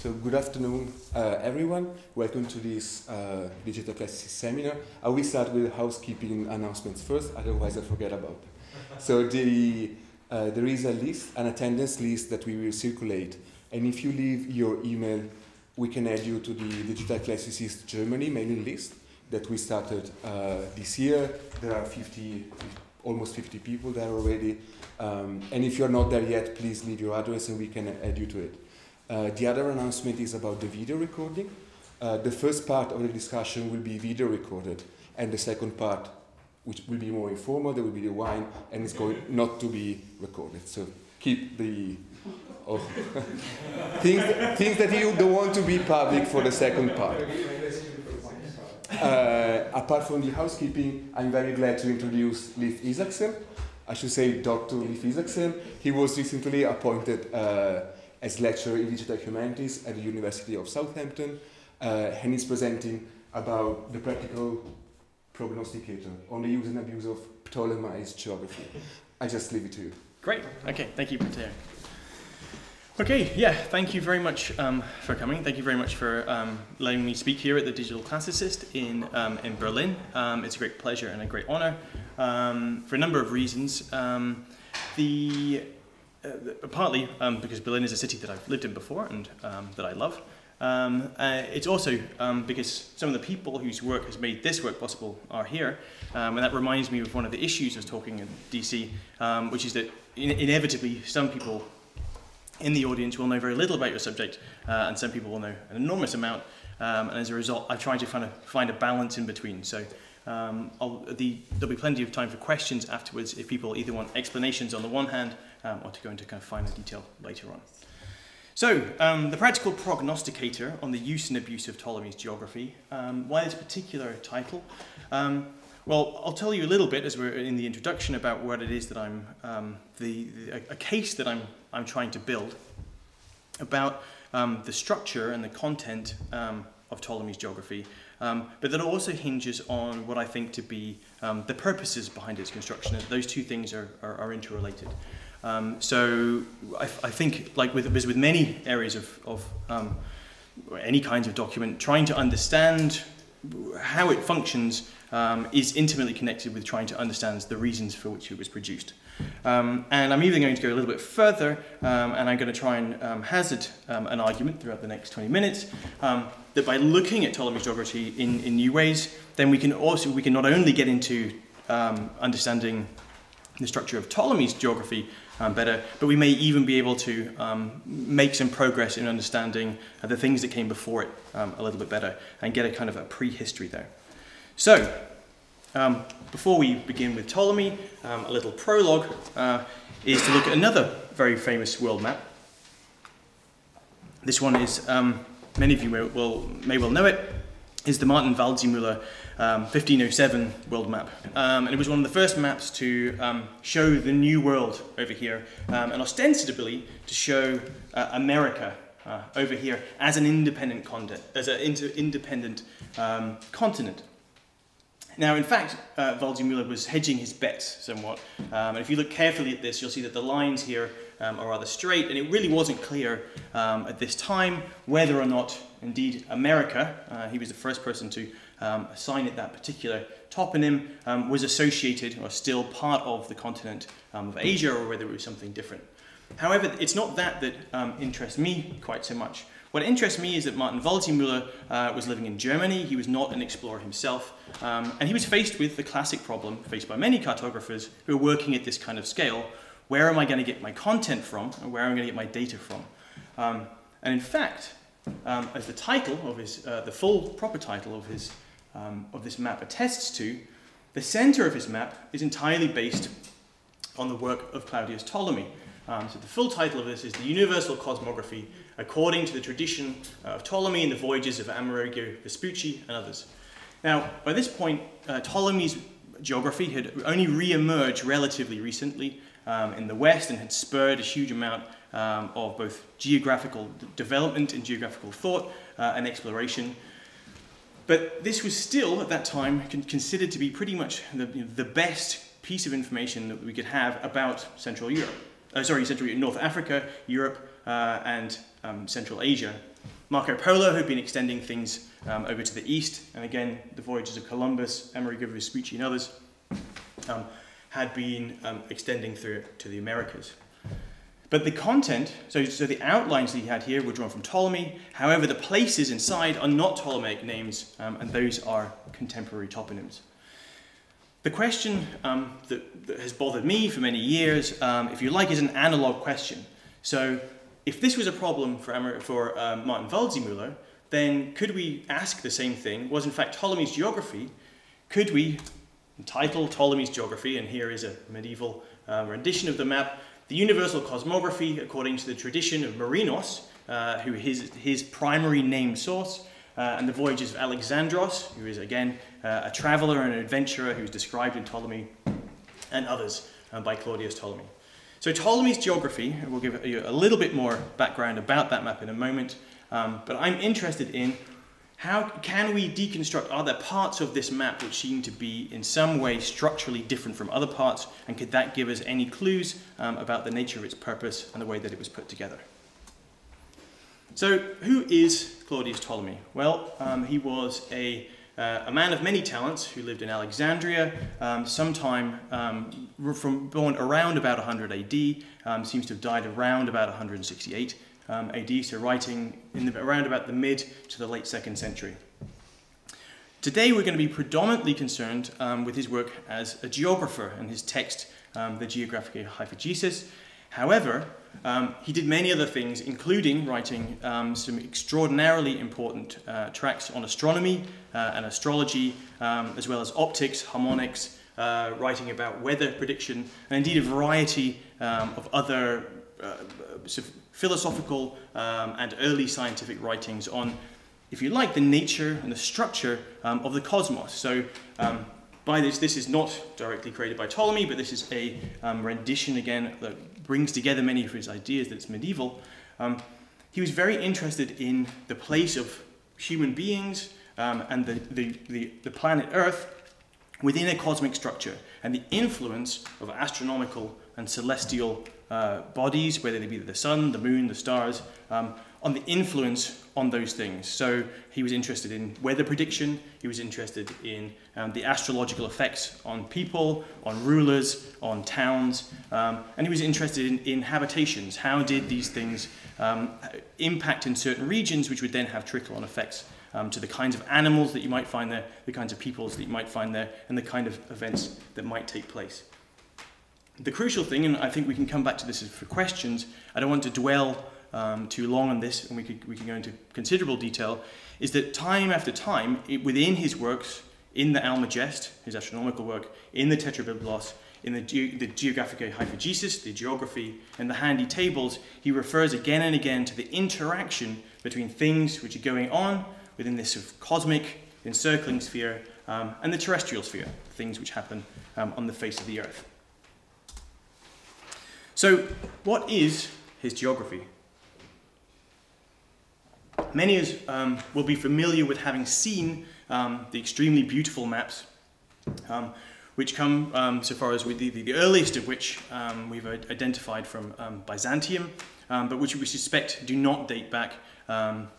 So good afternoon, everyone. Welcome to this Digital Classicist seminar. I will start with housekeeping announcements first, otherwise I forget about them. So there is a list, an attendance list that we will circulate. And if you leave your email, we can add you to the Digital Classicist Germany mailing list that we started this year. There are almost 50 people there already. And if you're not there yet, please leave your address and we can add you to it. The other announcement is about the video recording. The first part of the discussion will be video recorded, and the second part, which will be more informal, there will be the wine, and it's going not to be recorded. So keep the things that you don't want to be public for the second part. Apart from the housekeeping, I'm very glad to introduce Leif Isaksen. I should say Dr. Leif Isaksen. He was recently appointed as lecturer in digital humanities at the University of Southampton, and he's presenting about the practical prognosticator on the use and abuse of Ptolemy's geography. I just leave it to you. Great. Okay. Thank you, Matteo. Okay. Yeah. Thank you very much for coming. Thank you very much for letting me speak here at the Digital Classicist in Berlin. It's a great pleasure and a great honor for a number of reasons. Partly because Berlin is a city that I've lived in before and that I love. It's also because some of the people whose work has made this work possible are here. And that reminds me of one of the issues I was talking at DC, which is that inevitably some people in the audience will know very little about your subject, and some people will know an enormous amount. And as a result, I've tried to find a balance in between. So there'll be plenty of time for questions afterwards if people either want explanations on the one hand or to go into kind of finer detail later on. So, the practical prognosticator on the use and abuse of Ptolemy's geography. Why this particular title? Well, I'll tell you a little bit as we're in the introduction about what it is that a case that I'm trying to build about the structure and the content of Ptolemy's geography, but that also hinges on what I think to be the purposes behind its construction. And those two things are interrelated. So I think, like with many areas of any kinds of document, trying to understand how it functions is intimately connected with trying to understand the reasons for which it was produced. And I'm even going to go a little bit further, and I'm going to try and hazard an argument throughout the next 20 minutes that by looking at Ptolemy's geography in new ways, then we can not only get into understanding the structure of Ptolemy's geography better, but we may even be able to make some progress in understanding the things that came before it a little bit better and get a kind of a prehistory there. So, before we begin with Ptolemy, a little prologue is to look at another very famous world map. This one is, many of you may well know it, is the Martin Waldseemüller 1507 world map. And it was one of the first maps to show the New World over here, and ostensibly to show America over here as an independent continent. Now, in fact, Waldseemüller was hedging his bets somewhat. And if you look carefully at this, you'll see that the lines here are rather straight, and it really wasn't clear at this time whether or not, indeed, America, he was the first person to assign it that particular toponym, was associated or still part of the continent of Asia, or whether it was something different. However, it's not that interests me quite so much. What interests me is that Martin Waldseemüller was living in Germany. He was not an explorer himself, and he was faced with the classic problem faced by many cartographers who are working at this kind of scale. Where am I going to get my content from, and where am I going to get my data from? And in fact, as the title of his, the full proper title of this map attests to, the center of his map is entirely based on the work of Claudius Ptolemy. So the full title of this is The Universal Cosmography According to the Tradition of Ptolemy and the Voyages of Amerigo Vespucci and others. Now, by this point, Ptolemy's geography had only re-emerged relatively recently in the West and had spurred a huge amount of both geographical development and geographical thought and exploration. But this was still, at that time, considered to be pretty much the best piece of information that we could have about Central Europe. North Africa, Europe, and Central Asia. Marco Polo had been extending things over to the east, and again, the voyages of Columbus, Amerigo Vespucci, and others had been extending through to the Americas. But the content, so the outlines that he had here were drawn from Ptolemy. However, the places inside are not Ptolemaic names, and those are contemporary toponyms. The question that has bothered me for many years, if you like, is an analog question. So if this was a problem for Martin Waldseemüller, then could we ask the same thing? Was in fact Ptolemy's geography, could we entitle Ptolemy's geography, and here is a medieval rendition of the map, the universal cosmography according to the tradition of Marinos, who is his primary name source, and the voyages of Alexandros, who is again a traveller and an adventurer who is described in Ptolemy, and others by Claudius Ptolemy. So Ptolemy's geography, and we'll give you a little bit more background about that map in a moment, but I'm interested in how can we deconstruct, are there parts of this map which seem to be in some way structurally different from other parts, and could that give us any clues about the nature of its purpose and the way that it was put together? So who is Claudius Ptolemy? Well, he was a man of many talents who lived in Alexandria, sometime born around about 100 AD, seems to have died around about 168 AD, so writing around about the mid to the late 2nd century. Today we're going to be predominantly concerned with his work as a geographer and his text, the Geographic Hyphegesis. However, he did many other things, including writing some extraordinarily important tracts on astronomy and astrology, as well as optics, harmonics, writing about weather prediction, and indeed a variety of other sort of philosophical and early scientific writings on, if you like, the nature and the structure of the cosmos. So by this is not directly created by Ptolemy, but this is a rendition again that brings together many of his ideas that it's medieval. He was very interested in the place of human beings and the planet Earth within a cosmic structure, and the influence of astronomical and celestial bodies, whether they be the sun, the moon, the stars, on the influence on those things. So he was interested in weather prediction, he was interested in the astrological effects on people, on rulers, on towns, and he was interested in habitations. How did these things impact in certain regions, which would then have trickle-on effects to the kinds of animals that you might find there, the kinds of peoples that you might find there, and the kind of events that might take place. The crucial thing, and I think we can come back to this for questions, I don't want to dwell too long on this, and we can go into considerable detail, is that time after time, within his works, in the Almagest, his astronomical work, in the Tetrabiblos, in the Geographic Hyphegesis, the geography, and the handy tables, he refers again and again to the interaction between things which are going on within this sort of cosmic, encircling sphere, and the terrestrial sphere, things which happen on the face of the Earth. So, what is his geography? Many of us will be familiar with having seen the extremely beautiful maps, which come, so far as the earliest of which we've identified from Byzantium, but which we suspect do not date back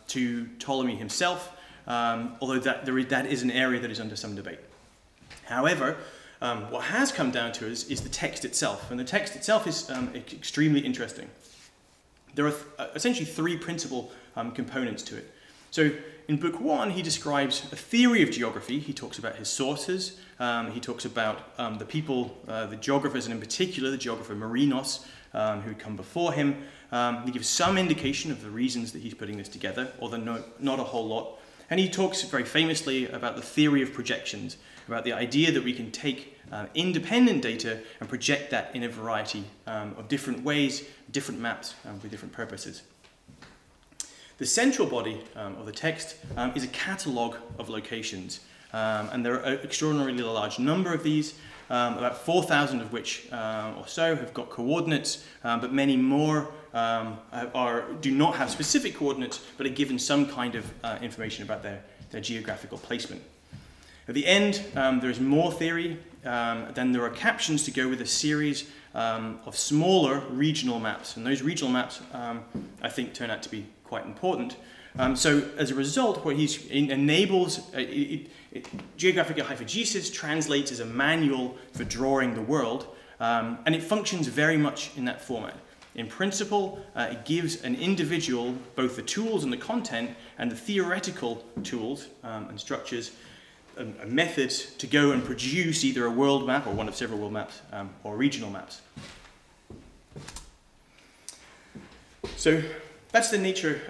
to Ptolemy himself, although that is an area that is under some debate. However, what has come down to us is the text itself, and the text itself is extremely interesting. There are essentially three principal components to it. So in Book 1, he describes a theory of geography. He talks about his sources. He talks about the people, the geographers, and in particular the geographer Marinos, who had come before him. He gives some indication of the reasons that he's putting this together, although not a whole lot. And he talks very famously about the theory of projections, about the idea that we can take independent data and project that in a variety of different ways, different maps with different purposes. The central body of the text is a catalogue of locations, and there are an extraordinarily large number of these, about 4,000 of which or so have got coordinates, but many more do not have specific coordinates, but are given some kind of information about their geographical placement. At the end, there is more theory. Then there are captions to go with a series of smaller regional maps, and those regional maps, I think, turn out to be quite important. So as a result, what enables, Geographic Hyphegesis translates as a manual for drawing the world, and it functions very much in that format. In principle, it gives an individual both the tools and the content and the theoretical tools and structures, a method to go and produce either a world map or one of several world maps or regional maps. So that's the nature,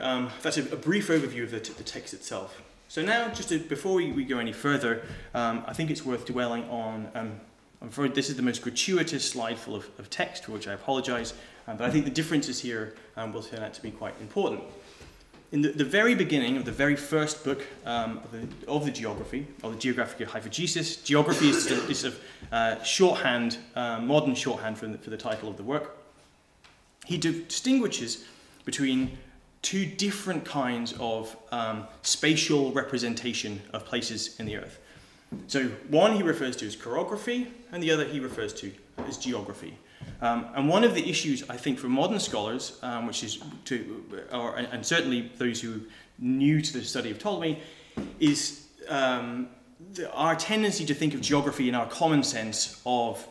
that's a brief overview of the text itself. So now, before we go any further, I think it's worth dwelling on, I'm afraid this is the most gratuitous slide full of text, for which I apologize, but I think the differences here will turn out to be quite important. In the very beginning of the very first book of the geography, or the Geographic Hyphegesis, geography is a shorthand, modern shorthand for the title of the work. He distinguishes between two different kinds of spatial representation of places in the earth. So one he refers to as chorography, and the other he refers to as geography. And one of the issues, I think, for modern scholars, which is and certainly those who are new to the study of Ptolemy, is our tendency to think of geography in our common sense of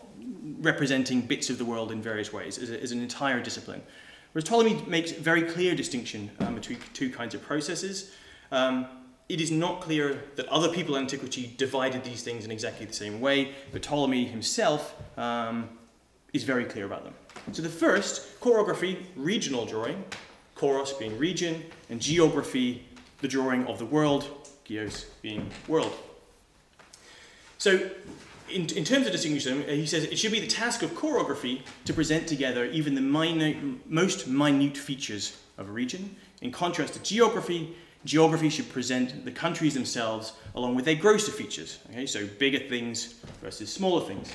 representing bits of the world in various ways as an entire discipline. Whereas Ptolemy makes a very clear distinction between two kinds of processes. It is not clear that other people in antiquity divided these things in exactly the same way, but Ptolemy himself is very clear about them. So the first, chorography, regional drawing, choros being region, and geography, the drawing of the world, geos being world. So in terms of distinguishing them, he says it should be the task of chorography to present together even the most minute features of a region. In contrast to geography, geography should present the countries themselves along with their grosser features. Okay, so bigger things versus smaller things.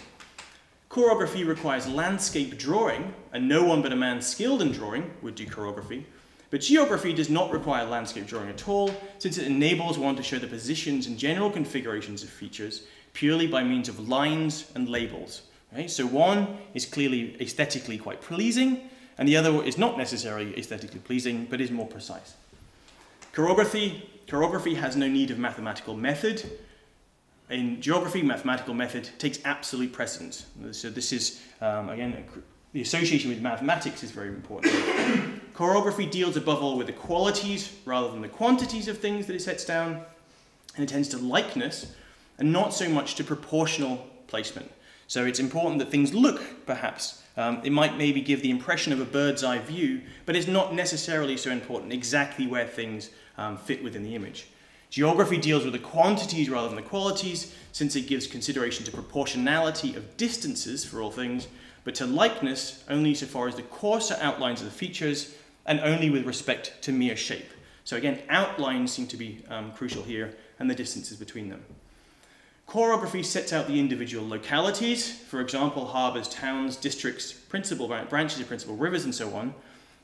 Chorography requires landscape drawing, and no one but a man skilled in drawing would do chorography. But geography does not require landscape drawing at all, since it enables one to show the positions and general configurations of features purely by means of lines and labels. Okay? So one is clearly aesthetically quite pleasing, and the other is not necessarily aesthetically pleasing, but is more precise. Chorography has no need of mathematical method. In geography, mathematical method takes absolute precedence. So this is, again, the association with mathematics is very important. Chorography deals above all with the qualities rather than the quantities of things that it sets down, and it tends to likeness and not so much to proportional placement. So it's important that things look, perhaps, it might maybe give the impression of a bird's eye view, but it's not necessarily so important exactly where things fit within the image. Geography deals with the quantities rather than the qualities, since it gives consideration to proportionality of distances for all things, but to likeness only so far as the coarser outlines of the features, and only with respect to mere shape. So again, outlines seem to be crucial here, and the distances between them. Chorography sets out the individual localities, for example, harbours, towns, districts, principal branches of principal rivers, and so on.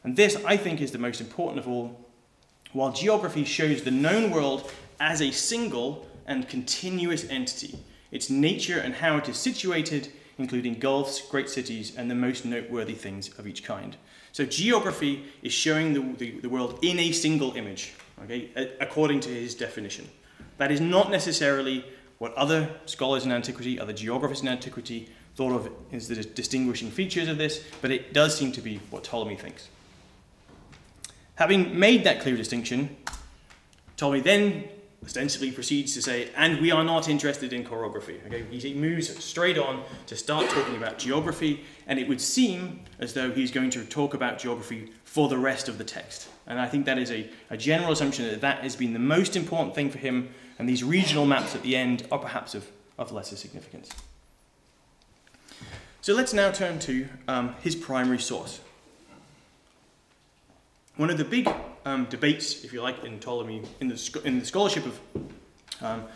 And this, I think, is the most important of all, while geography shows the known world as a single and continuous entity, its nature and how it is situated, including gulfs, great cities, and the most noteworthy things of each kind. So geography is showing the world in a single image, okay, according to his definition. That is not necessarily what other scholars in antiquity, other geographers in antiquity, thought of as the distinguishing features of this, but it does seem to be what Ptolemy thinks. Having made that clear distinction, Ptolemy then ostensibly proceeds to say, and we are not interested in chorography. Okay? He moves straight on to start talking about geography, and it would seem as though he's going to talk about geography for the rest of the text. And I think that is a general assumption that that has been the most important thing for him, and these regional maps at the end are perhaps of lesser significance. So let's now turn to his primary source. One of the big debates, if you like, in Ptolemy, in the scholarship of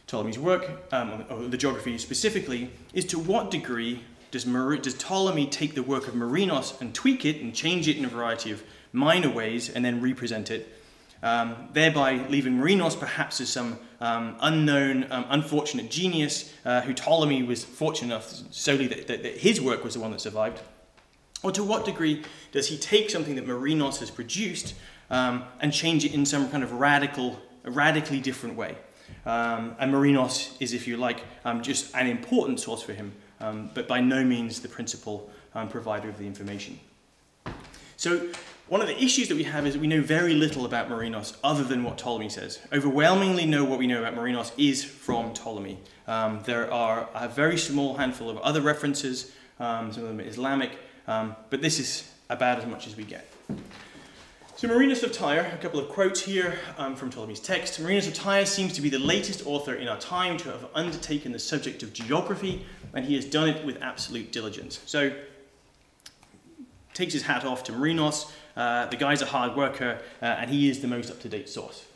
Ptolemy's work, or the geography specifically, is to what degree does Ptolemy take the work of Marinos and tweak it and change it in a variety of minor ways and then represent it, thereby leaving Marinos perhaps as some unknown, unfortunate genius who Ptolemy was fortunate enough solely that his work was the one that survived. Or to what degree does he take something that Marinos has produced and change it in some kind of radically different way. And Marinos is, if you like, just an important source for him, but by no means the principal provider of the information. So one of the issues that we have is that we know very little about Marinos other than what Ptolemy says. Overwhelmingly, what we know about Marinos is from Ptolemy. There are a very small handful of other references, some of them are Islamic, but this is about as much as we get. So Marinos of Tyre, a couple of quotes here from Ptolemy's text. Marinos of Tyre seems to be the latest author in our time to have undertaken the subject of geography, and he has done it with absolute diligence. So takes his hat off to Marinos. The guy's a hard worker, and he is the most up-to-date source.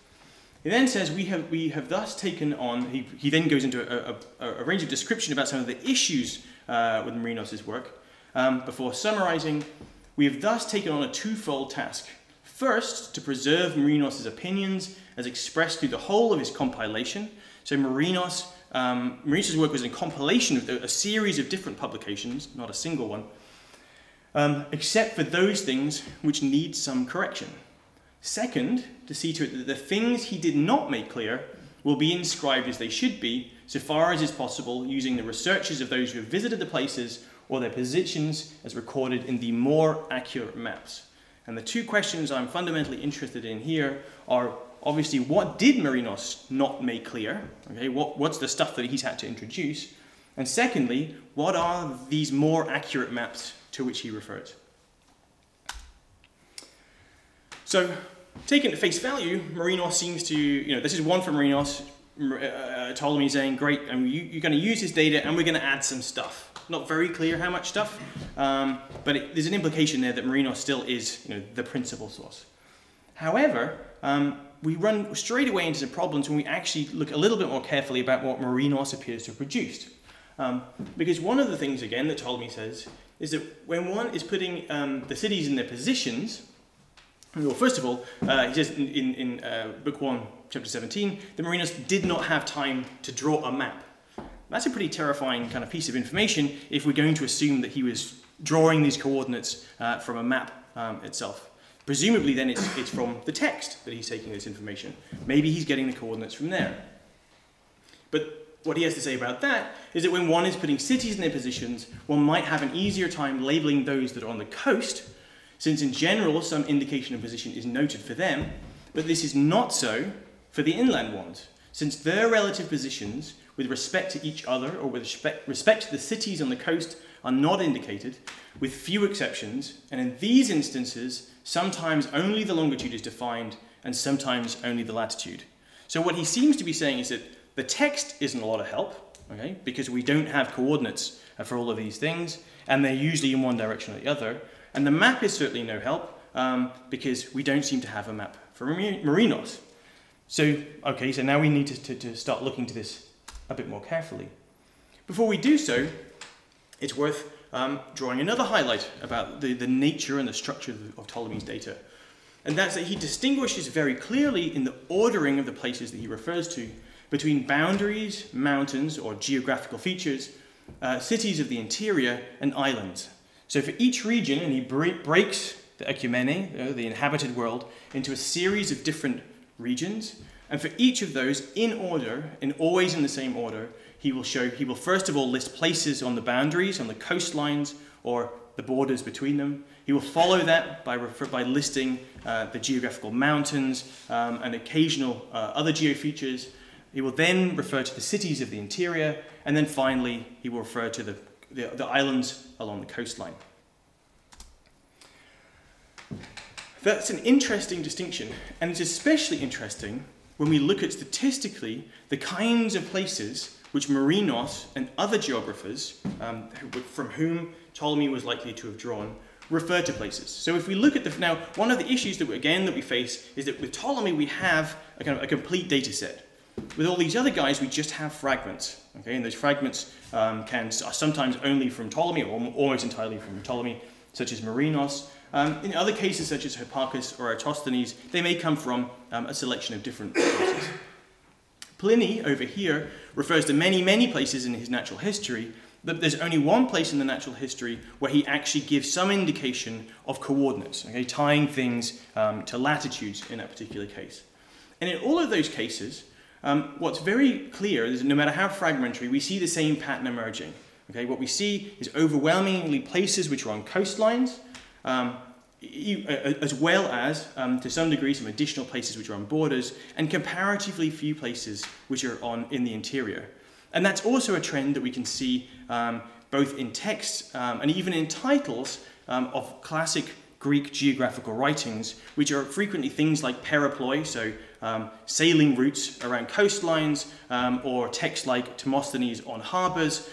He then says, we have thus taken on, he then goes into a range of description about some of the issues with Marinos' work. Before summarizing, we have thus taken on a twofold task. First, to preserve Marinos' opinions as expressed through the whole of his compilation. So Marinos' work was a compilation of a series of different publications, not a single one, except for those things which need some correction. Second, to see to it that the things he did not make clear will be inscribed as they should be, so far as is possible, using the researches of those who have visited the places or their positions as recorded in the more accurate maps. And the two questions I'm fundamentally interested in here are obviously, what did Marinos not make clear? Okay, what's the stuff that he's had to introduce? And secondly, what are these more accurate maps to which he refers? So, taken at face value, Marinos seems to, this is one from Marinos, Ptolemy saying, great, and you're going to use this data and we're going to add some stuff. Not very clear how much stuff, but there's an implication there that Marinos still is the principal source. However, we run straight away into some problems when we actually look a little bit more carefully about what Marinos appears to have produced. Because one of the things, again, that Ptolemy says is that when one is putting the cities in their positions, well, first of all, he says in Book 1, Chapter 17, that Marinos did not have time to draw a map. That's a pretty terrifying kind of piece of information if we're going to assume that he was drawing these coordinates from a map itself. Presumably then it's from the text that he's taking this information. Maybe he's getting the coordinates from there. But what he has to say about that is that when one is putting cities in their positions, one might have an easier time labeling those that are on the coast, since in general some indication of position is noted for them, but this is not so for the inland ones, since their relative positions with respect to each other or with respect to the cities on the coast are not indicated, with few exceptions, and in these instances, sometimes only the longitude is defined and sometimes only the latitude. So what he seems to be saying is that the text isn't a lot of help, okay, because we don't have coordinates for all of these things, and they're usually in one direction or the other, and the map is certainly no help, because we don't seem to have a map for Marinos. So, okay, so now we need to start looking to this a bit more carefully. Before we do so, it's worth drawing another highlight about the nature and the structure of Ptolemy's data. And that's that he distinguishes very clearly in the ordering of the places that he refers to between boundaries, mountains, or geographical features, cities of the interior, and islands. So for each region, and he breaks the oikumene, the inhabited world, into a series of different regions, and for each of those, in order, and always in the same order, he will first of all list places on the boundaries, on the coastlines, or the borders between them. He will follow that by listing the geographical mountains and occasional other geofeatures. He will then refer to the cities of the interior, and then finally he will refer to the islands along the coastline. That's an interesting distinction, and it's especially interesting when we look at statistically the kinds of places which Marinos and other geographers, from whom Ptolemy was likely to have drawn, refer to places. So if we look at now, one of the issues that we face is that with Ptolemy we have a kind of a complete data set. With all these other guys, we just have fragments, okay? And those fragments are sometimes only from Ptolemy, or almost entirely from Ptolemy, such as Marinos. In other cases, such as Hipparchus or Eratosthenes, they may come from a selection of different sources. Pliny, over here, refers to many, many places in his natural history, that there's only one place in the natural history where he actually gives some indication of coordinates, okay, tying things to latitudes in that particular case. And in all of those cases, what's very clear is that no matter how fragmentary, we see the same pattern emerging. Okay, what we see is overwhelmingly places which are on coastlines, as well as, to some degree, some additional places which are on borders, and comparatively few places which are in the interior. And that's also a trend that we can see both in texts and even in titles of classic Greek geographical writings, which are frequently things like periploi, so sailing routes around coastlines, or texts like Demosthenes on harbours,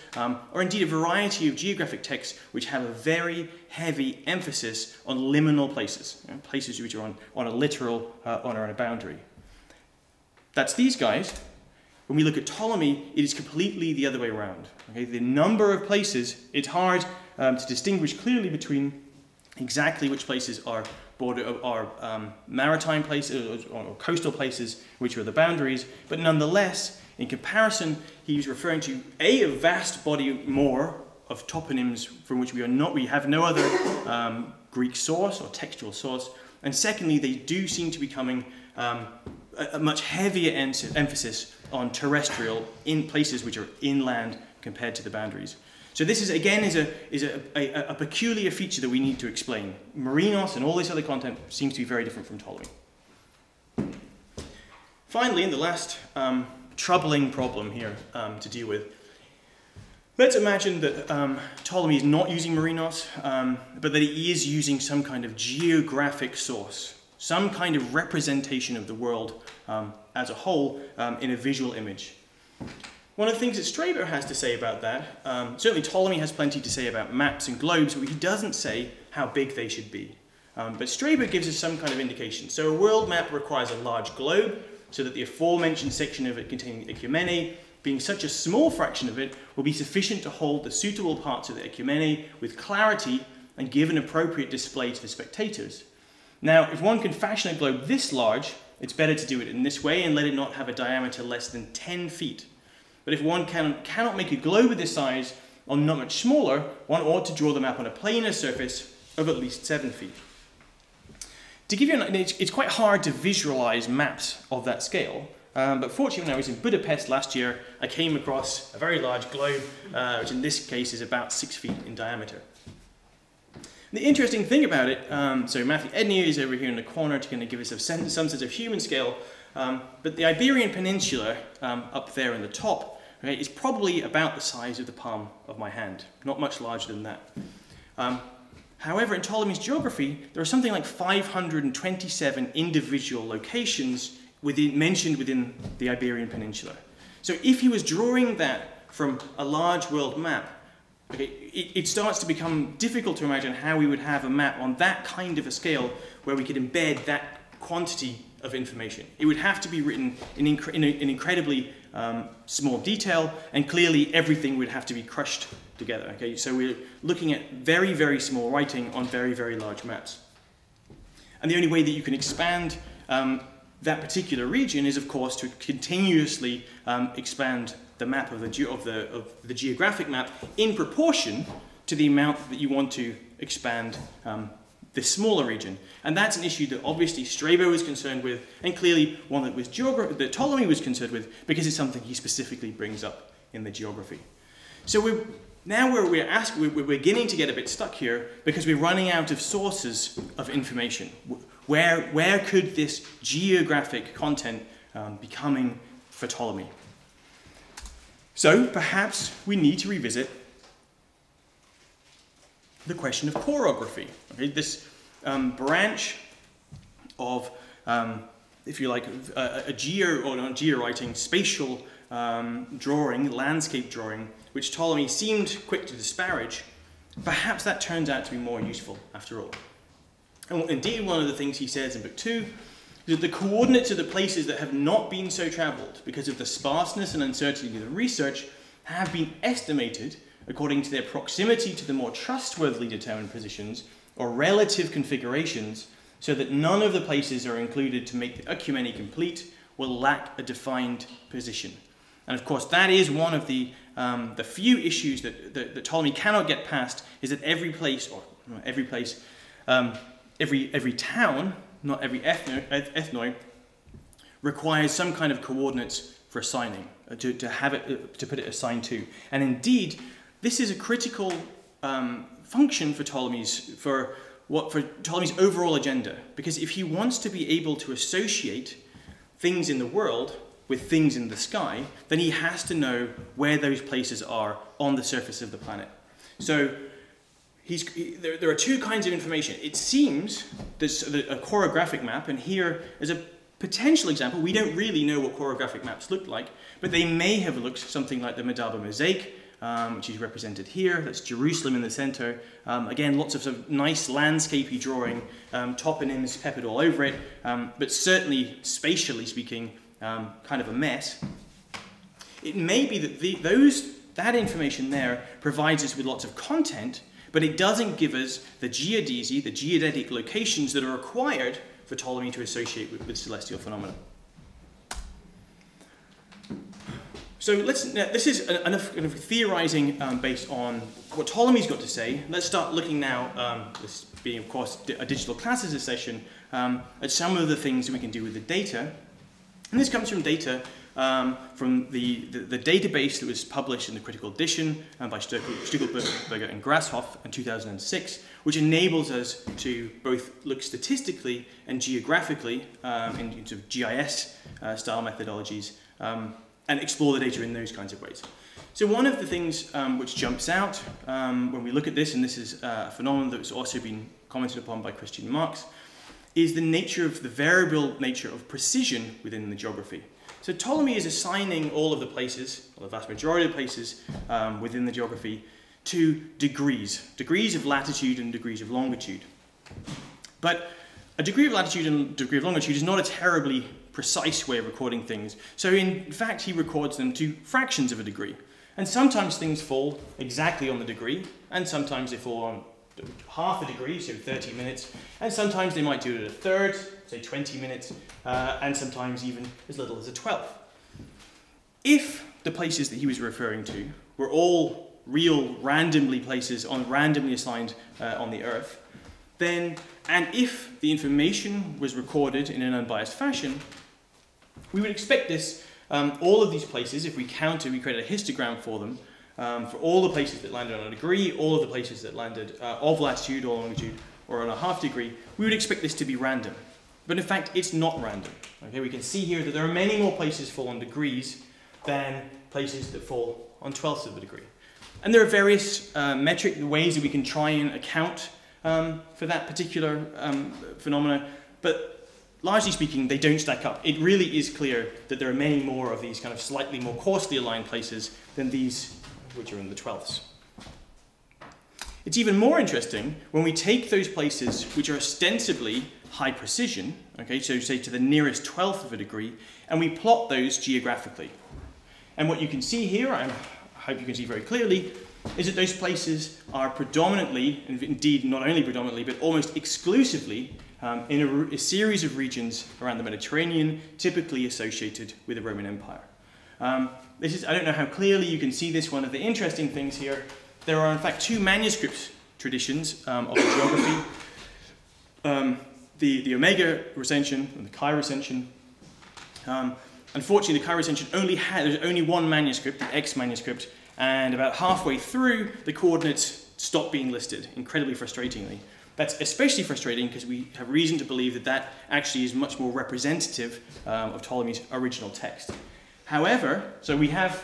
or indeed a variety of geographic texts which have a very heavy emphasis on liminal places, places which are on a literal or on a boundary. That's these guys. When we look at Ptolemy, it is completely the other way around. Okay? The number of places, it's hard to distinguish clearly between exactly which places are maritime places or coastal places, which are the boundaries, but nonetheless, in comparison, he's referring to a vast body more of toponyms from which we have no other Greek source or textual source, and secondly, they do seem to be becoming a much heavier emphasis on terrestrial in places which are inland compared to the boundaries. So this is again a peculiar feature that we need to explain. Marinos and all this other content seems to be very different from Ptolemy. Finally, in the last troubling problem here to deal with, let's imagine that Ptolemy is not using Marinos, but that he is using some kind of geographic source, some kind of representation of the world as a whole in a visual image. One of the things that Strabo has to say about that, certainly Ptolemy has plenty to say about maps and globes, but he doesn't say how big they should be. But Strabo gives us some kind of indication. So a world map requires a large globe, so that the aforementioned section of it containing ecumene, being such a small fraction of it, will be sufficient to hold the suitable parts of the ecumene with clarity and give an appropriate display to the spectators. Now, if one can fashion a globe this large, it's better to do it in this way and let it not have a diameter less than 10 feet. But if one cannot make a globe of this size, or not much smaller, one ought to draw the map on a planar surface of at least 7 feet. To give you an idea, it's quite hard to visualize maps of that scale, but fortunately when I was in Budapest last year, I came across a very large globe, which in this case is about 6 feet in diameter. The interesting thing about it, so Matthew Edney is over here in the corner to kind of give us some sense of human scale, but the Iberian Peninsula up there in the top, okay, is probably about the size of the palm of my hand, not much larger than that. However, in Ptolemy's geography, there are something like 527 individual locations mentioned within the Iberian Peninsula. So if he was drawing that from a large world map, okay, it starts to become difficult to imagine how we would have a map on that kind of a scale where we could embed that quantity of information. It would have to be written in incredibly small detail, and clearly everything would have to be crushed together. Okay, so we're looking at very, very small writing on very, very large maps. And the only way that you can expand that particular region is, of course, to continuously expand the map of the geographic map in proportion to the amount that you want to expand this smaller region. And that's an issue that obviously Strabo was concerned with, and clearly one that Ptolemy was concerned with, because it's something he specifically brings up in the geography. So we're beginning to get a bit stuck here because we're running out of sources of information. Where could this geographic content be coming for Ptolemy? So perhaps we need to revisit the question of chorography. Okay, this branch of, if you like, a geo-writing, spatial drawing, landscape drawing, which Ptolemy seemed quick to disparage, perhaps that turns out to be more useful after all. And indeed, one of the things he says in book 2 is that the coordinates of the places that have not been so travelled because of the sparseness and uncertainty of the research have been estimated according to their proximity to the more trustworthily determined positions or relative configurations, so that none of the places are included to make the ecumene complete will lack a defined position. And of course, that is one of the the few issues that Ptolemy cannot get past is that every place, or not every place, every town, not every ethnoi, requires some kind of coordinates for assigning, to put it assigned to. And indeed, this is a critical function for Ptolemy's overall agenda, because if he wants to be able to associate things in the world with things in the sky, then he has to know where those places are on the surface of the planet. So there are two kinds of information. It seems there's a chorographic map, and here is a potential example. We don't really know what chorographic maps look like, but they may have looked something like the Medaba mosaic, which is represented here. That's Jerusalem in the center. Again, lots of, sort of nice landscapey drawing, toponyms peppered all over it, but certainly, spatially speaking, kind of a mess. It may be that that information there provides us with lots of content, but it doesn't give us the geodesy, the geodetic locations that are required for Ptolemy to associate with celestial phenomena. So this is enough kind of theorizing based on what Ptolemy's got to say. Let's start looking now, this being of course a digital classicist session, at some of the things that we can do with the data. And this comes from data from the database that was published in the critical edition by Stuckelberger and Grasshoff in 2006, which enables us to both look statistically and geographically in sort of GIS style methodologies and explore the data in those kinds of ways. So one of the things which jumps out when we look at this, and this is a phenomenon that's also been commented upon by Christian Marx, is the variable nature of precision within the geography. So Ptolemy is assigning all of the places, or the vast majority of places within the geography, to degrees of latitude and degrees of longitude. But a degree of latitude and degree of longitude is not a terribly precise way of recording things. So in fact, he records them to fractions of a degree. And sometimes things fall exactly on the degree, and sometimes they fall on half a degree, so 30 minutes, and sometimes they might do it at a third, say 20 minutes, and sometimes even as little as a 12th. If the places that he was referring to were all real randomly places randomly assigned on the Earth, then, and if the information was recorded in an unbiased fashion, we would expect this, all of these places, if we create a histogram for them, for all the places that landed on a degree, all of the places that landed of latitude or longitude or on a half degree, we would expect this to be random. But in fact, it's not random. Okay, we can see here that there are many more places fall on degrees than places that fall on 12ths of a degree. And there are various metric ways that we can try and account for that particular phenomena, but largely speaking, they don't stack up. It really is clear that there are many more of these kind of slightly more coarsely aligned places than these which are in the 12ths. It's even more interesting when we take those places which are ostensibly high precision, okay, so say to the nearest 12th of a degree, and we plot those geographically. And what you can see here, I hope you can see very clearly, is that those places are predominantly, and indeed not only predominantly, but almost exclusively in a series of regions around the Mediterranean, typically associated with the Roman Empire. I don't know how clearly you can see this. One of the interesting things here, there are in fact two manuscript traditions of geography. The Omega recension and the Chi recension. Unfortunately, the Chi recension there's only one manuscript, the X manuscript, and about halfway through, the coordinates stop being listed, incredibly frustratingly. That's especially frustrating because we have reason to believe that that actually is much more representative of Ptolemy's original text. However, so we have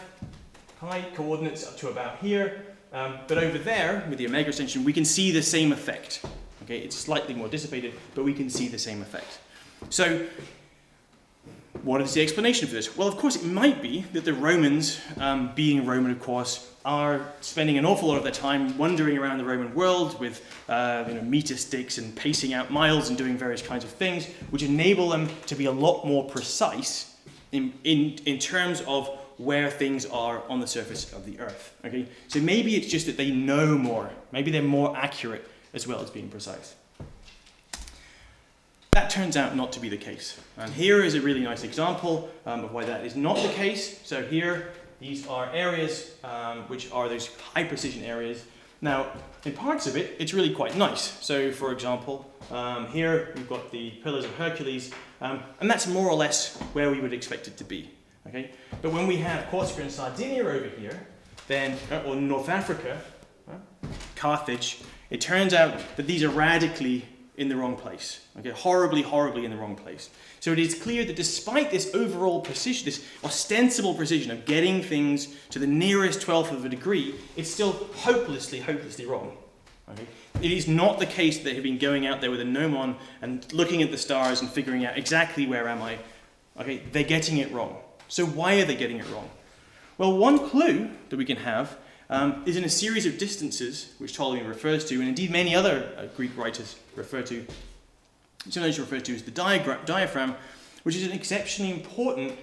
high coordinates up to about here, but over there, with the Omega extension, we can see the same effect. Okay, it's slightly more dissipated, but we can see the same effect. So, what is the explanation for this? Well, of course, it might be that the Romans, being Roman, of course, are spending an awful lot of their time wandering around the Roman world with meter sticks and pacing out miles and doing various kinds of things, which enable them to be a lot more precise in terms of where things are on the surface of the Earth. Okay? So maybe it's just that they know more. Maybe they're more accurate as well as being precise. That turns out not to be the case. And here is a really nice example of why that is not the case. So here these are areas which are those high precision areas. Now, in parts of it, it's really quite nice. So, for example, here we've got the Pillars of Hercules, and that's more or less where we would expect it to be. Okay? But when we have Corsica and Sardinia over here, then, or North Africa, Carthage, it turns out that these are radically in the wrong place. Okay? Horribly, horribly in the wrong place. So it is clear that despite this overall precision, this ostensible precision of getting things to the nearest 12th of a degree, it's still hopelessly, hopelessly wrong. Okay? It is not the case that they have been going out there with a gnomon and looking at the stars and figuring out exactly where am I. Okay? They're getting it wrong. So why are they getting it wrong? Well, one clue that we can have is in a series of distances, which Ptolemy refers to, and indeed many other Greek writers refer to. Sometimes referred to as the diaphragm, which is an exceptionally important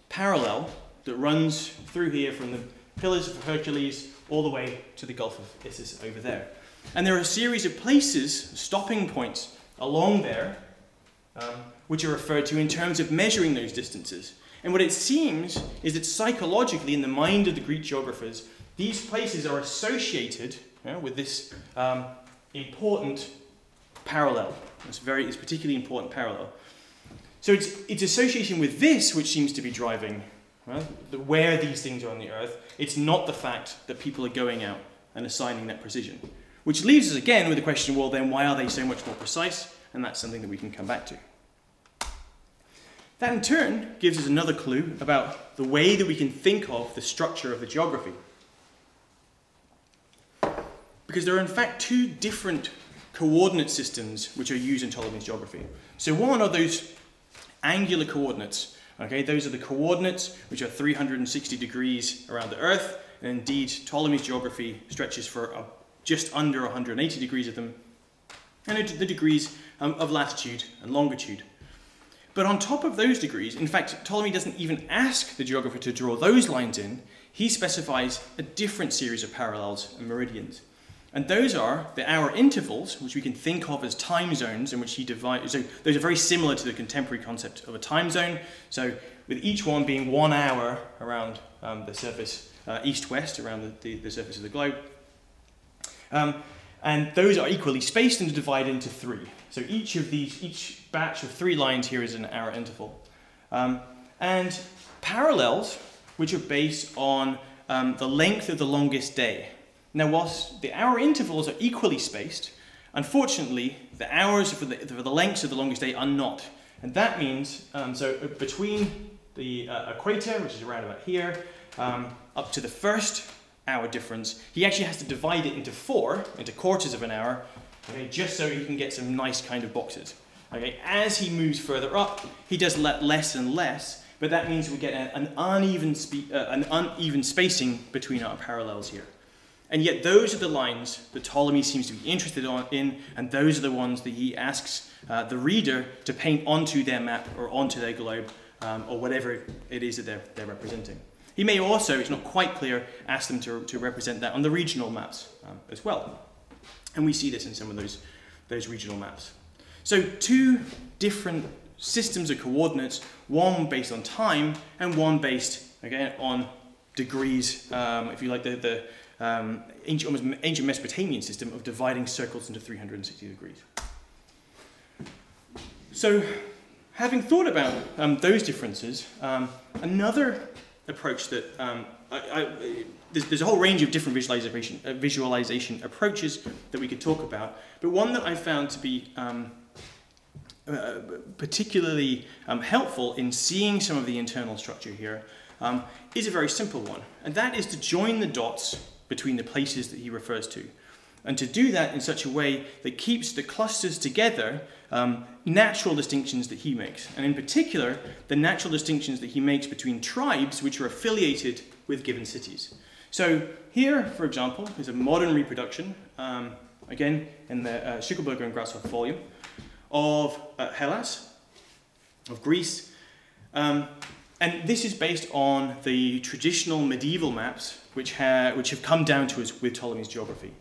parallel that runs through here from the Pillars of Hercules all the way to the Gulf of Issus over there. And there are a series of places, stopping points along there, which are referred to in terms of measuring those distances. And what it seems is that psychologically, in the mind of the Greek geographers, these places are associated with this important parallel. It's particularly important parallel. So it's association with this which seems to be driving where these things are on the Earth. It's not the fact that people are going out and assigning that precision. Which leaves us again with the question, well then why are they so much more precise? And that's something that we can come back to. That in turn gives us another clue about the way that we can think of the structure of the geography. Because there are in fact two different coordinate systems which are used in Ptolemy's geography. So one are those angular coordinates. Okay, those are the coordinates which are 360 degrees around the Earth, and indeed Ptolemy's geography stretches for just under 180 degrees of them, and the degrees of latitude and longitude. But on top of those degrees, in fact, Ptolemy doesn't even ask the geographer to draw those lines in. He specifies a different series of parallels and meridians. And those are the hour intervals, which we can think of as time zones in which he divides. So those are very similar to the contemporary concept of a time zone. So with each one being 1 hour around the surface, east-west, around the surface of the globe. And those are equally spaced and divided into 3. So each batch of 3 lines here is an hour interval. And parallels, which are based on the length of the longest day. Now, whilst the hour intervals are equally spaced, unfortunately, the hours for the lengths of the longest day are not. And that means, so between the equator, which is around about here, up to the first hour difference, he actually has to divide it into 4, into quarters of an hour, okay, just so he can get some nice kind of boxes. Okay, as he moves further up, he does less and less, but that means we get an uneven spacing between our parallels here. And yet those are the lines that Ptolemy seems to be interested in, and those are the ones that he asks the reader to paint onto their map or onto their globe, or whatever it is that they're representing. He may also, it's not quite clear, ask them to represent that on the regional maps as well. And we see this in some of those regional maps. So 2 different systems of coordinates, one based on time and one based, again, on degrees, if you like, the ancient Mesopotamian system of dividing circles into 360 degrees. So, having thought about those differences, another approach that there's a whole range of different visualization approaches that we could talk about, but one that I found to be particularly helpful in seeing some of the internal structure here is a very simple one, and that is to join the dots between the places that he refers to, and to do that in such a way that keeps the clusters together, natural distinctions that he makes, and in particular the natural distinctions that he makes between tribes which are affiliated with given cities. So here, for example, is a modern reproduction, again in the Schicklberger and Grashoff volume, of Hellas, of Greece, and this is based on the traditional medieval maps which have come down to us with Ptolemy's geography.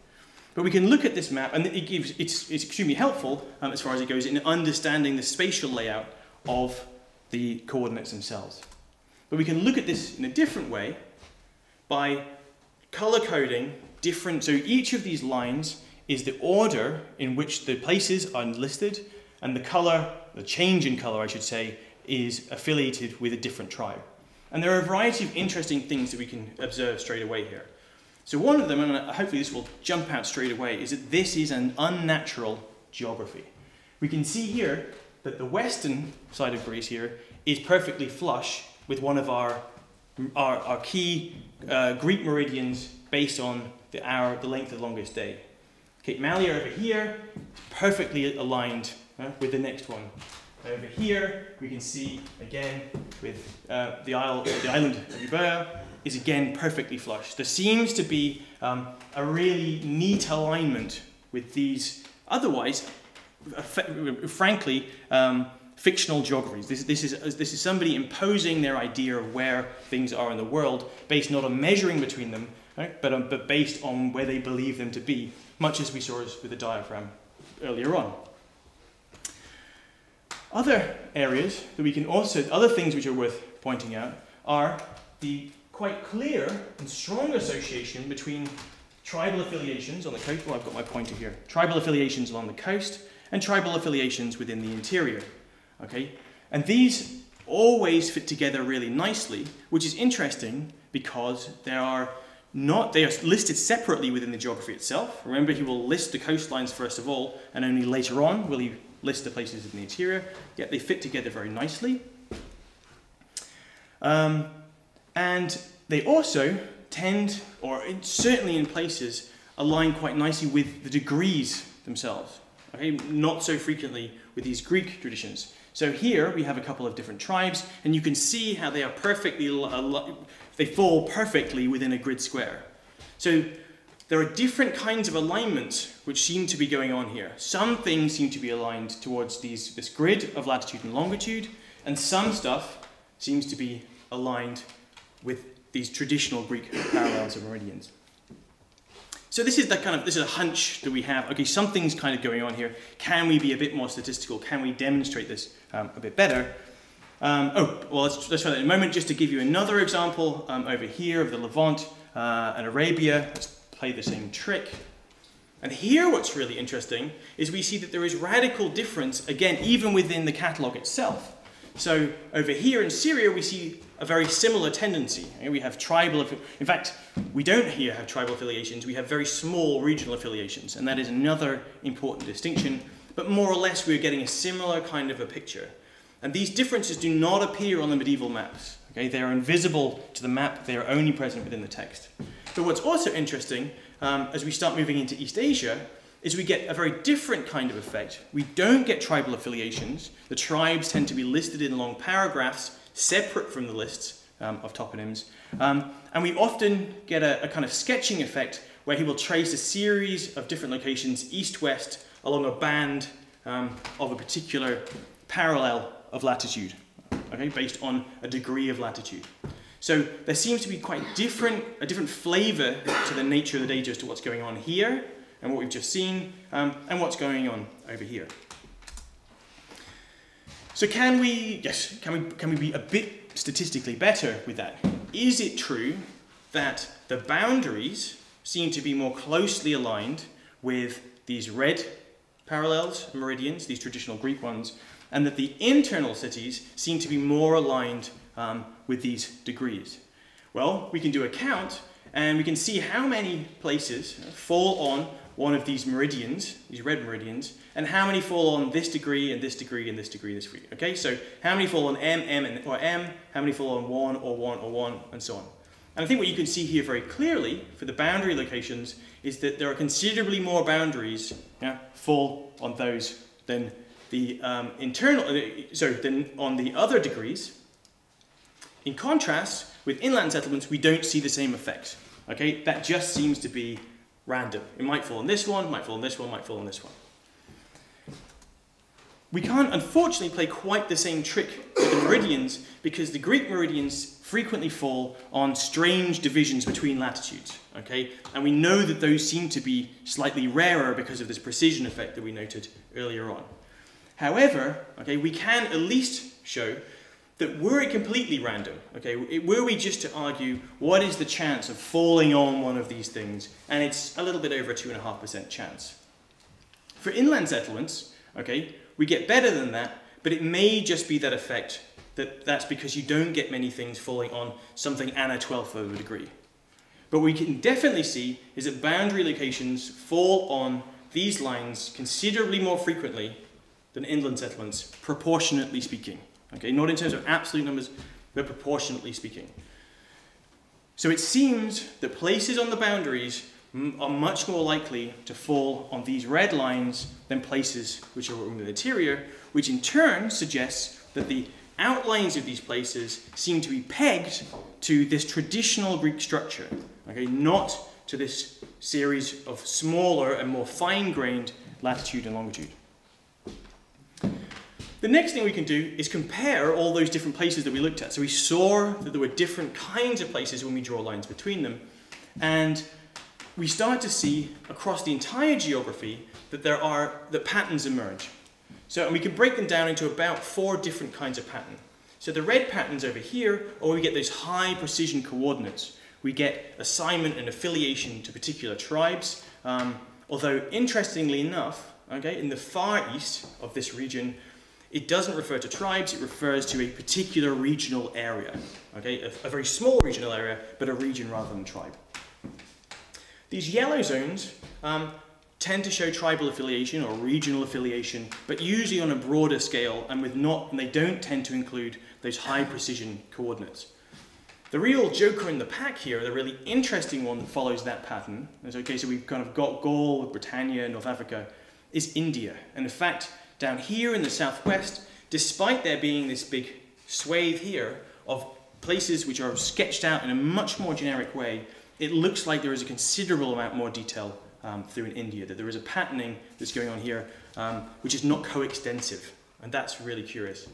But we can look at this map, and it's extremely helpful as far as it goes in understanding the spatial layout of the coordinates themselves. But we can look at this in a different way by color coding different, so each of these lines is the order in which the places are listed, and the color, the change in color I should say, is affiliated with a different tribe. And there are a variety of interesting things that we can observe straight away here. So one of them, and hopefully this will jump out straight away, is that this is an unnatural geography. We can see here that the western side of Greece here is perfectly flush with one of our key Greek meridians based on the length of the longest day. Cape Malea over here, perfectly aligned with the next one. Over here, we can see again with the island of Euboea is again perfectly flush. There seems to be a really neat alignment with these otherwise, frankly, fictional geographies. This is somebody imposing their idea of where things are in the world based not on measuring between them, right, but based on where they believe them to be, much as we saw with the diagram earlier on. Other areas that we can also, other things which are worth pointing out are the quite clear and strong association between tribal affiliations on the coast, well I've got my pointer here, tribal affiliations along the coast and tribal affiliations within the interior, okay? And these always fit together really nicely, which is interesting because they are listed separately within the geography itself. Remember, he will list the coastlines first of all, and only later on will he list the places in the interior, yet they fit together very nicely. And they also tend, or certainly in places, align quite nicely with the degrees themselves. Okay? Not so frequently with these Greek traditions. So here we have a couple of different tribes, and you can see how they are perfectly, they fall perfectly within a grid square. So there are different kinds of alignments which seem to be going on here. Some things seem to be aligned towards this grid of latitude and longitude, and some stuff seems to be aligned with these traditional Greek parallels of meridians. So this is a hunch that we have. Okay, something's kind of going on here. Can we be a bit more statistical? Can we demonstrate this a bit better? Let's try that in a moment. Just to give you another example over here of the Levant and Arabia. Let's play the same trick. And here what's really interesting is we see that there is radical difference, again, even within the catalogue itself. So over here in Syria, we see a very similar tendency. We have tribal, in fact, we don't here have tribal affiliations, we have very small regional affiliations, and that is another important distinction, but more or less we're getting a similar kind of a picture. And these differences do not appear on the medieval maps. Okay? They are invisible to the map, they are only present within the text. But what's also interesting, as we start moving into East Asia, is we get a very different kind of effect. We don't get tribal affiliations. The tribes tend to be listed in long paragraphs, separate from the lists of toponyms. And we often get a kind of sketching effect where he will trace a series of different locations east-west along a band of a particular parallel of latitude, okay, based on a degree of latitude. So there seems to be quite a different flavour to the nature of the data as to what's going on here and what we've just seen, and what's going on over here. So can we be a bit statistically better with that? Is it true that the boundaries seem to be more closely aligned with these red parallels, meridians, these traditional Greek ones, and that the internal cities seem to be more aligned with these degrees? Well, we can do a count, and we can see how many places fall on one of these meridians, these red meridians, and how many fall on this degree, and this degree, and this degree, this degree. Okay, so how many fall on M, or M, how many fall on 1, or 1, or 1, and so on. And I think what you can see here very clearly for the boundary locations is that there are considerably more boundaries fall on those than the than on the other degrees. In contrast, with inland settlements, we don't see the same effect. Okay, that just seems to be random. It might fall on this one, might fall on this one, might fall on this one. We can't, unfortunately, play quite the same trick with the meridians because the Greek meridians frequently fall on strange divisions between latitudes. Okay, and we know that those seem to be slightly rarer because of this precision effect that we noted earlier on. However, okay, we can at least show that were it completely random, okay, were we just to argue what is the chance of falling on one of these things, and it's a little bit over a 2.5% chance. For inland settlements, okay, we get better than that, but it may just be that effect that's because you don't get many things falling on something and a 1/12 of a degree. But what we can definitely see is that boundary locations fall on these lines considerably more frequently than inland settlements, proportionately speaking. Okay, not in terms of absolute numbers, but proportionately speaking. So it seems that places on the boundaries are much more likely to fall on these red lines than places which are in the interior, which in turn suggests that the outlines of these places seem to be pegged to this traditional Greek structure, okay, not to this series of smaller and more fine-grained latitude and longitude. The next thing we can do is compare all those different places that we looked at. So we saw that there were different kinds of places when we draw lines between them, and we start to see across the entire geography that that patterns emerge. So, and we can break them down into about 4 different kinds of pattern. So the red patterns over here, or we get those high precision coordinates. We get assignment and affiliation to particular tribes, although interestingly enough, okay, in the far east of this region, it doesn't refer to tribes, it refers to a particular regional area, okay, a very small regional area, but a region rather than tribe. These yellow zones tend to show tribal affiliation or regional affiliation, but usually on a broader scale, and they don't tend to include those high precision coordinates. The real joker in the pack here, the really interesting one that follows that pattern, is, okay, so we've kind of got Gaul, Britannia, North Africa, is India. And in fact, down here in the southwest, despite there being this big swathe here of places which are sketched out in a much more generic way, it looks like there is a considerable amount more detail through in India, that there is a patterning that's going on here which is not coextensive, and that's really curious.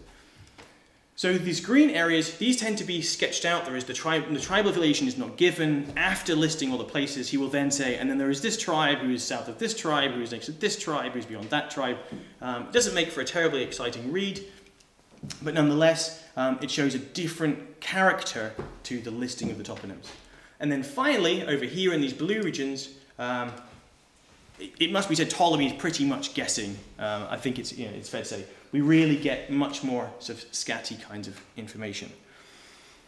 So these green areas, these tend to be sketched out. There is the tribal affiliation is not given. After listing all the places, he will then say, and then there is this tribe who is south of this tribe, who is next to this tribe, who is beyond that tribe. It doesn't make for a terribly exciting read, but nonetheless, it shows a different character to the listing of the toponyms. And then finally, over here in these blue regions, it must be said Ptolemy is pretty much guessing. I think it's fair to say. We really get much more sort of scatty kinds of information.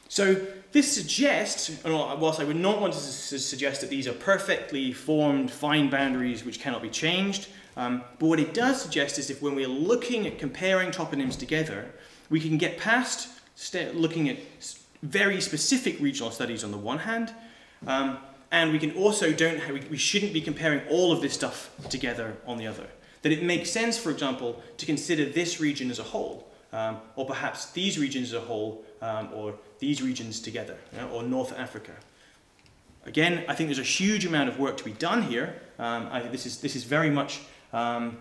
So this suggests, whilst I would not want to suggest that these are perfectly formed, fine boundaries which cannot be changed, but what it does suggest is if when we're looking at comparing toponyms together, we can get past looking at very specific regional studies on the one hand, and we can also we shouldn't be comparing all of this stuff together on the other. That it makes sense, for example, to consider this region as a whole, or perhaps these regions as a whole, or these regions together, or North Africa. Again, I think there's a huge amount of work to be done here. I think this is very much, I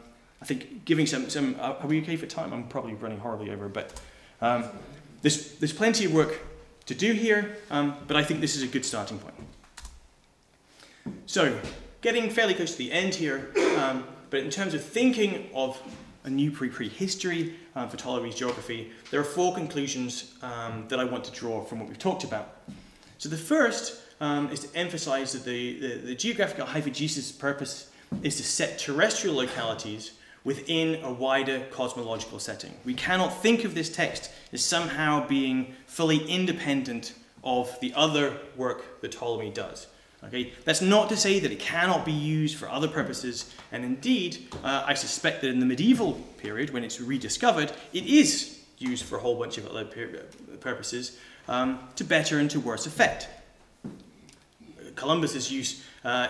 think, giving some. Are we okay for time? I'm probably running horribly over, but there's plenty of work to do here, but I think this is a good starting point. So, getting fairly close to the end here. But in terms of thinking of a new prehistory for Ptolemy's geography, there are 4 conclusions that I want to draw from what we've talked about. So the first is to emphasize that the geographical hyphegesis purpose is to set terrestrial localities within a wider cosmological setting. We cannot think of this text as somehow being fully independent of the other work that Ptolemy does. Okay, that's not to say that it cannot be used for other purposes, and indeed, I suspect that in the medieval period, when it's rediscovered, it is used for a whole bunch of other purposes to better and to worse effect. Columbus's use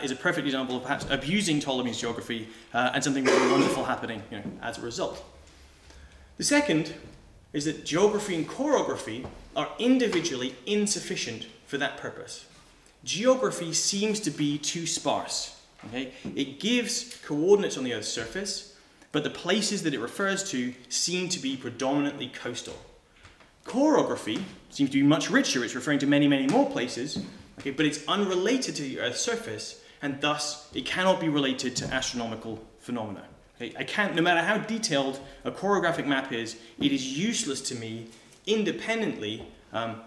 is a perfect example of perhaps abusing Ptolemy's geography and something really wonderful happening as a result. The second is that geography and chorography are individually insufficient for that purpose. Geography seems to be too sparse. Okay? It gives coordinates on the Earth's surface, but the places that it refers to seem to be predominantly coastal. Chorography seems to be much richer. It's referring to many, many more places, okay, but it's unrelated to the Earth's surface, and thus it cannot be related to astronomical phenomena. Okay? No matter how detailed a chorographic map is, it is useless to me independently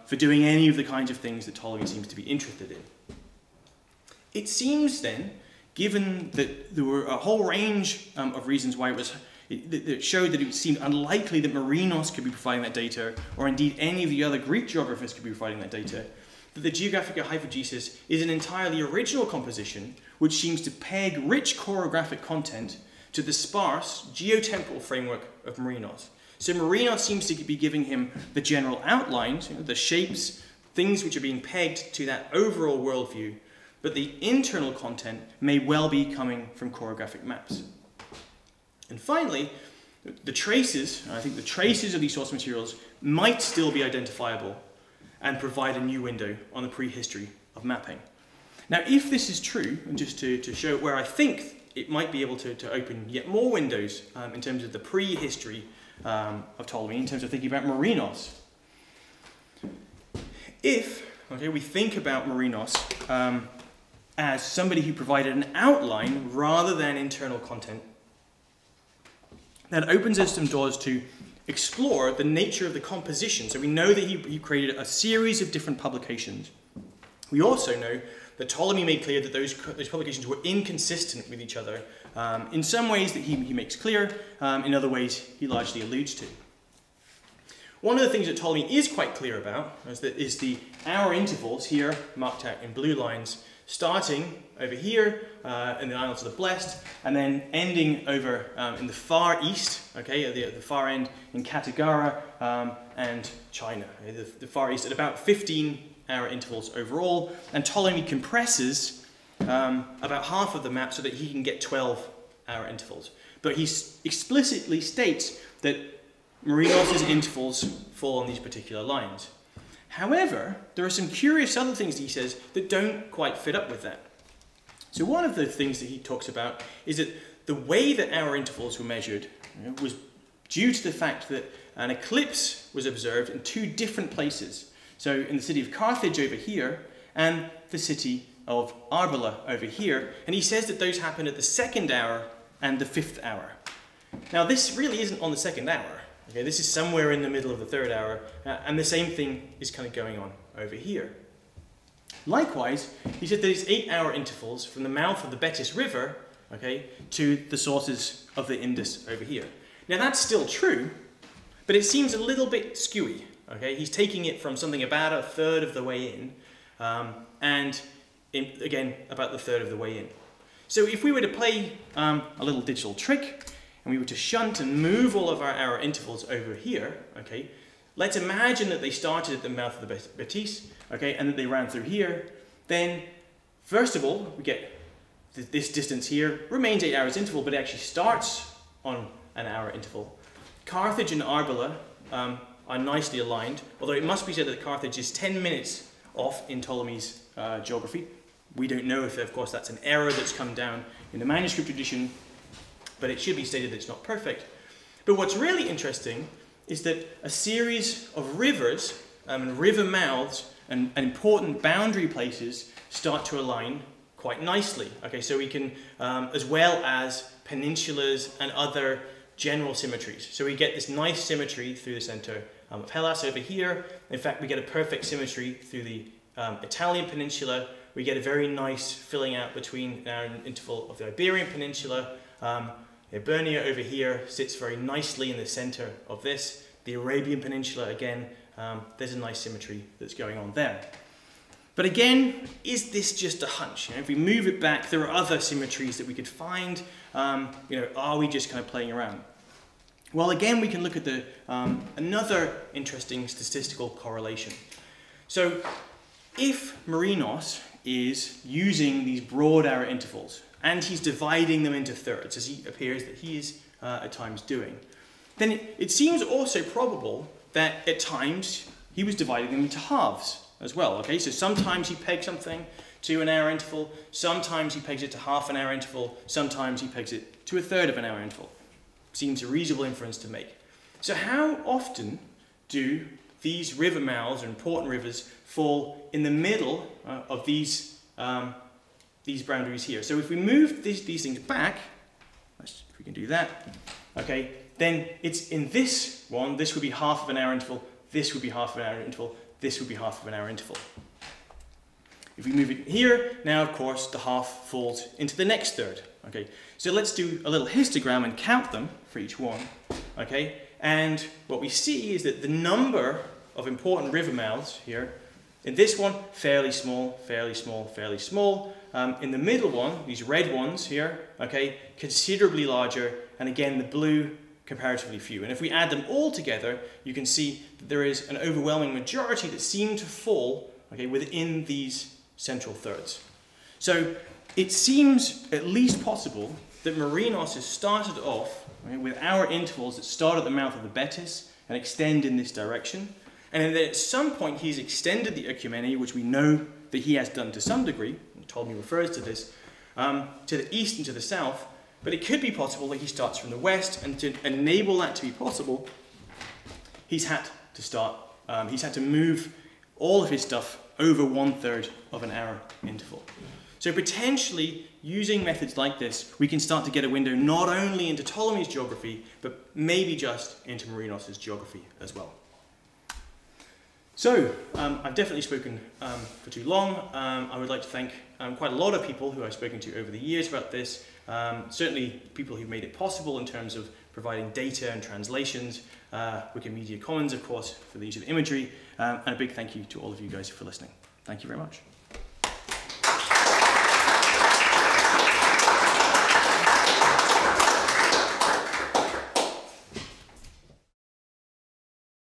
for doing any of the kinds of things that Ptolemy seems to be interested in. It seems then, given that there were a whole range of reasons why that showed that it seemed unlikely that Marinos could be providing that data, or indeed any of the other Greek geographers could be providing that data, that the Geographic Hyphegesis is an entirely original composition which seems to peg rich chorographic content to the sparse geotemporal framework of Marinos. So Marinos seems to be giving him the general outlines, the shapes, things which are being pegged to that overall worldview, but the internal content may well be coming from chorographic maps. And finally, the traces, I think the traces of these source materials might still be identifiable and provide a new window on the prehistory of mapping. Now, if this is true, and just to show where I think it might be able to open yet more windows in terms of the prehistory of Ptolemy, in terms of thinking about Marinos. If we think about Marinos as somebody who provided an outline rather than internal content, that opens us some doors to explore the nature of the composition. So we know that he created a series of different publications. We also know that Ptolemy made clear that those publications were inconsistent with each other, in some ways that he makes clear, in other ways he largely alludes to. One of the things that Ptolemy is quite clear about is the hour intervals here, marked out in blue lines, starting over here in the Isles of the Blessed, and then ending over in the far east, at the far end in Cattegorical and China, the far east at about 15-hour intervals overall, and Ptolemy compresses about half of the map so that he can get 12-hour intervals. But he explicitly states that Marinos' intervals fall on these particular lines. However, there are some curious other things that he says that don't quite fit up with that. So one of the things that he talks about is that the way that hour intervals were measured was due to the fact that an eclipse was observed in two different places. So in the city of Carthage over here and the city of Arbela over here. And he says that those happen at the 2nd hour and the 5th hour. Now this really isn't on the 2nd hour. This is somewhere in the middle of the 3rd hour, and the same thing is kind of going on over here. Likewise, he said there's 8-hour intervals from the mouth of the Betis River, to the sources of the Indus over here. Now that's still true, but it seems a little bit skewy. He's taking it from something about a third of the way in, and again about the third of the way in. So if we were to play a little digital trick, and we were to shunt and move all of our hour intervals over here, let's imagine that they started at the mouth of the Betis, and that they ran through here. Then, first of all, we get this distance here, remains 8 hours interval, but it actually starts on an hour interval. Carthage and Arbela are nicely aligned, although it must be said that Carthage is 10 minutes off in Ptolemy's geography. We don't know if, of course, that's an error that's come down in the manuscript tradition, but it should be stated that it's not perfect. But what's really interesting is that a series of rivers and river mouths and important boundary places start to align quite nicely. So we can, as well as peninsulas and other general symmetries. So we get this nice symmetry through the center of Hellas over here. In fact, we get a perfect symmetry through the Italian peninsula. We get a very nice filling out between an interval of the Iberian Peninsula. Ibernia over here sits very nicely in the center of this. The Arabian Peninsula, again, there's a nice symmetry that's going on there. But again, is this just a hunch? If we move it back, there are other symmetries that we could find. Are we just kind of playing around? Well, again, we can look at another interesting statistical correlation. So if Marinos is using these broad hour intervals, and he's dividing them into thirds, as he appears that he is at times doing, then it seems also probable that at times he was dividing them into halves as well. So sometimes he pegs something to an hour interval, sometimes he pegs it to half an hour interval, sometimes he pegs it to a third of an hour interval. Seems a reasonable inference to make. So how often do these river mouths, or important rivers, fall in the middle of these boundaries here? So if we move these things back, if we can do that, then it's in this one, this would be half of an hour interval, this would be half of an hour interval, this would be half of an hour interval. If we move it here, now of course the half falls into the next third. Okay, so let's do a little histogram and count them for each one. Okay, and what we see is that the number of important river mouths here, in this one, fairly small, fairly small, fairly small. In the middle one, these red ones here, okay, considerably larger, and again the blue, comparatively few. And if we add them all together, you can see that there is an overwhelming majority that seem to fall, okay, within these central thirds. So it seems at least possible that Marinos has started off, okay, with our intervals that start at the mouth of the Betis and extend in this direction. And then at some point he's extended the Ecumene, which we know that he has done to some degree, and Ptolemy refers to this, to the east and to the south. But it could be possible that he starts from the west, and to enable that to be possible, he's had to move all of his stuff over 1/3 of an hour interval. So potentially, using methods like this, we can start to get a window not only into Ptolemy's geography, but maybe just into Marinos' geography as well. So, I've definitely spoken for too long. I would like to thank quite a lot of people who I've spoken to over the years about this. Certainly people who've made it possible in terms of providing data and translations. Wikimedia Commons, of course, for the use of imagery. And a big thank you to all of you guys for listening. Thank you very much.